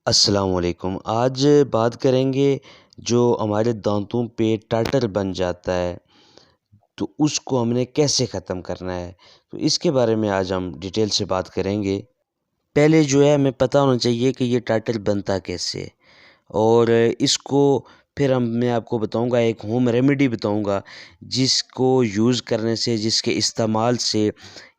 अस्सलाम वालेकुम। आज बात करेंगे जो हमारे दाँतों पे टाटर बन जाता है, तो उसको हमने कैसे ख़त्म करना है? तो इसके बारे में आज हम डिटेल से बात करेंगे। पहले जो है हमें पता होना चाहिए कि ये टाटर बनता कैसे है और इसको फिर मैं आपको बताऊँगा, एक होम रेमेडी बताऊँगा जिसको यूज़ करने से, जिसके इस्तेमाल से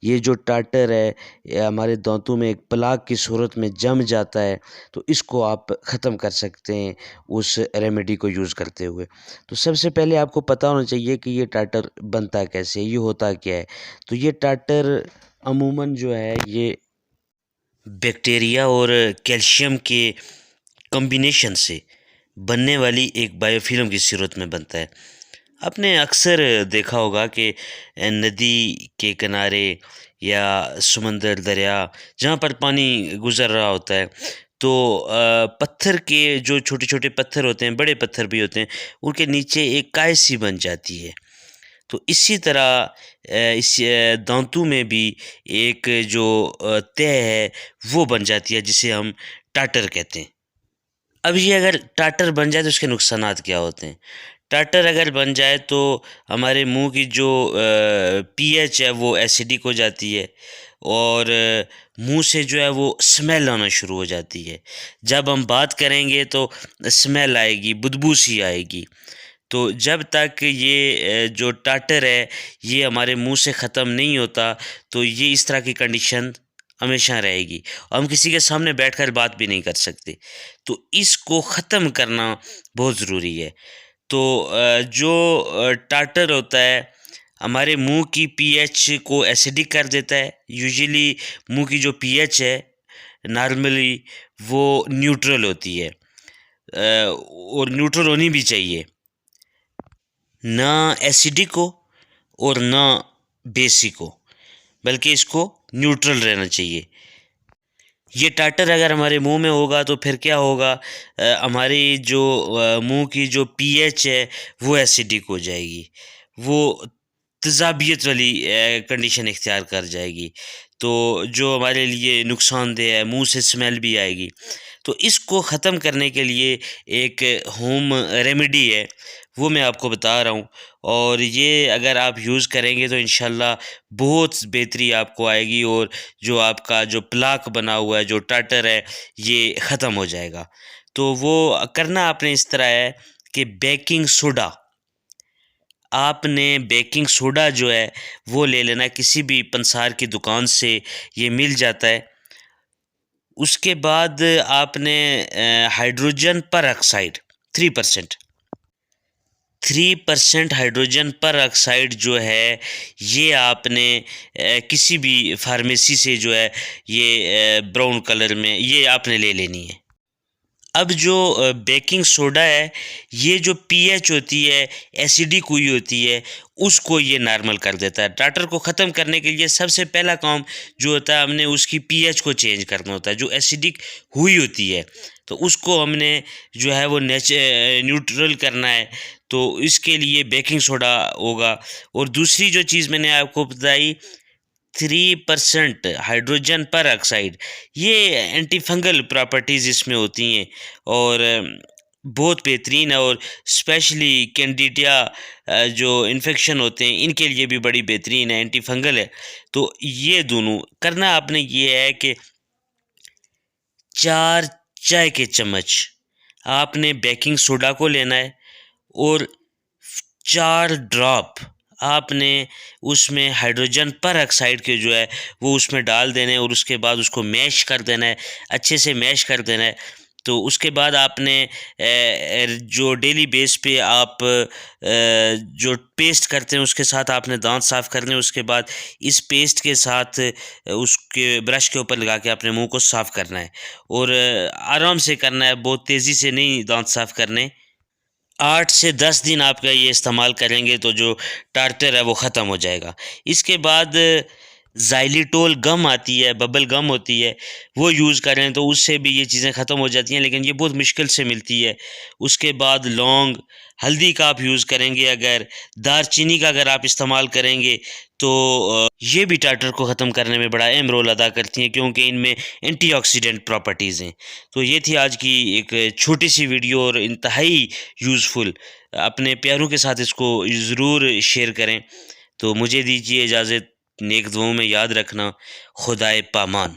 ये जो टाटर है ये हमारे दाँतों में एक प्लाक की सूरत में जम जाता है, तो इसको आप ख़त्म कर सकते हैं उस रेमेडी को यूज़ करते हुए। तो सबसे पहले आपको पता होना चाहिए कि ये टाटर बनता कैसे है, ये होता क्या है? तो ये टाटर अमूमन जो है ये बैक्टीरिया और कैल्शियम के कॉम्बिनेशन से बनने वाली एक बायोफिल्म की सूरत में बनता है। आपने अक्सर देखा होगा कि नदी के किनारे या समंदर, दरिया जहाँ पर पानी गुज़र रहा होता है, तो पत्थर के जो छोटे-छोटे पत्थर होते हैं, बड़े पत्थर भी होते हैं, उनके नीचे एक काय सी बन जाती है। तो इसी तरह इस दाँतों में भी एक जो तह है, वो बन जाती है जिसे हम टाटर कहते हैं। अब ये अगर टाटर बन जाए तो उसके नुकसानात क्या होते हैं? टाटर अगर बन जाए तो हमारे मुंह की जो पीएच है वो एसिडिक हो जाती है और मुंह से जो है वो स्मेल आना शुरू हो जाती है। जब हम बात करेंगे तो स्मेल आएगी, बदबू सी आएगी। तो जब तक ये जो टाटर है ये हमारे मुंह से ख़त्म नहीं होता, तो ये इस तरह की कंडीशन हमेशा रहेगी। हम किसी के सामने बैठकर बात भी नहीं कर सकते। तो इसको ख़त्म करना बहुत ज़रूरी है। तो जो टाटर होता है हमारे मुंह की पीएच को एसिडिक कर देता है। यूजुअली मुंह की जो पीएच है नॉर्मली वो न्यूट्रल होती है, और न्यूट्रल होनी भी चाहिए, ना एसिडिक हो और ना बेसिक हो, बल्कि इसको न्यूट्रल रहना चाहिए। ये टाटर अगर हमारे मुंह में होगा तो फिर क्या होगा, हमारी जो मुंह की जो पीएच है वो एसिडिक हो जाएगी, वो तेज़ाबियत वाली कंडीशन इख्तियार कर जाएगी, तो जो हमारे लिए नुकसानदेह है, मुंह से स्मेल भी आएगी। तो इसको ख़त्म करने के लिए एक होम रेमेडी है, वो मैं आपको बता रहा हूँ, और ये अगर आप यूज़ करेंगे तो इंशाल्लाह बहुत बेहतरी आपको आएगी और जो आपका जो प्लाक बना हुआ है, जो टाटर है, ये ख़त्म हो जाएगा। तो वो करना आपने इस तरह है कि बेकिंग सोडा, आपने बेकिंग सोडा जो है वो ले लेना, किसी भी पंसार की दुकान से ये मिल जाता है। उसके बाद आपने हाइड्रोजन परऑक्साइड 3% 3% हाइड्रोजन परऑक्साइड जो है ये आपने किसी भी फार्मेसी से जो है ये ब्राउन कलर में ये आपने ले लेनी है। अब जो बेकिंग सोडा है, ये जो पीएच होती है, एसिडिक हुई होती है, उसको ये नॉर्मल कर देता है। टाटर को ख़त्म करने के लिए सबसे पहला काम जो होता है, हमने उसकी पीएच को चेंज करना होता है। जो एसिडिक हुई होती है, तो उसको हमने जो है वो न्यूट्रल करना है, तो इसके लिए बेकिंग सोडा होगा। और दूसरी जो चीज़ मैंने आपको बताई, 3% हाइड्रोजन परऑक्साइड, ये एंटी फंगल प्रॉपर्टीज़ इसमें होती हैं और बहुत बेहतरीन है, और स्पेशली कैंडिडिया जो इन्फेक्शन होते हैं इनके लिए भी बड़ी बेहतरीन है, एंटी फंगल है। तो ये दोनों करना आपने ये है कि 4 चाय के चम्मच आपने बेकिंग सोडा को लेना है और 4 ड्रॉप आपने उसमें हाइड्रोजन परऑक्साइड के जो है वो उसमें डाल देने और उसके बाद उसको मैश कर देना है, अच्छे से मैश कर देना है। तो उसके बाद आपने जो डेली बेस पे आप जो पेस्ट करते हैं उसके साथ आपने दांत साफ़ करने हैं। उसके बाद इस पेस्ट के साथ उसके ब्रश के ऊपर लगा के अपने मुंह को साफ़ करना है और आराम से करना है, बहुत तेज़ी से नहीं दांत साफ़ करने। 8 से 10 दिन आपका ये इस्तेमाल करेंगे तो जो टार्टर है वो ख़त्म हो जाएगा। इसके बाद ज़ाइलिटोल गम आती है, बबल गम होती है, वो यूज़ करें तो उससे भी ये चीज़ें ख़त्म हो जाती हैं, लेकिन ये बहुत मुश्किल से मिलती है। उसके बाद लौंग, हल्दी का आप यूज़ करेंगे, अगर दालचीनी का अगर आप इस्तेमाल करेंगे तो ये भी टार्टर को ख़त्म करने में बड़ा अहम रोल अदा करती हैं, क्योंकि इनमें एंटीऑक्सीडेंट प्रॉपर्टीज़ हैं। तो ये थी आज की एक छोटी सी वीडियो और इंतहाई यूज़फुल। अपने प्यारों के साथ इसको ज़रूर शेयर करें। तो मुझे दीजिए इजाज़त, नेक दुआओं में याद रखना। खुदाए पामान।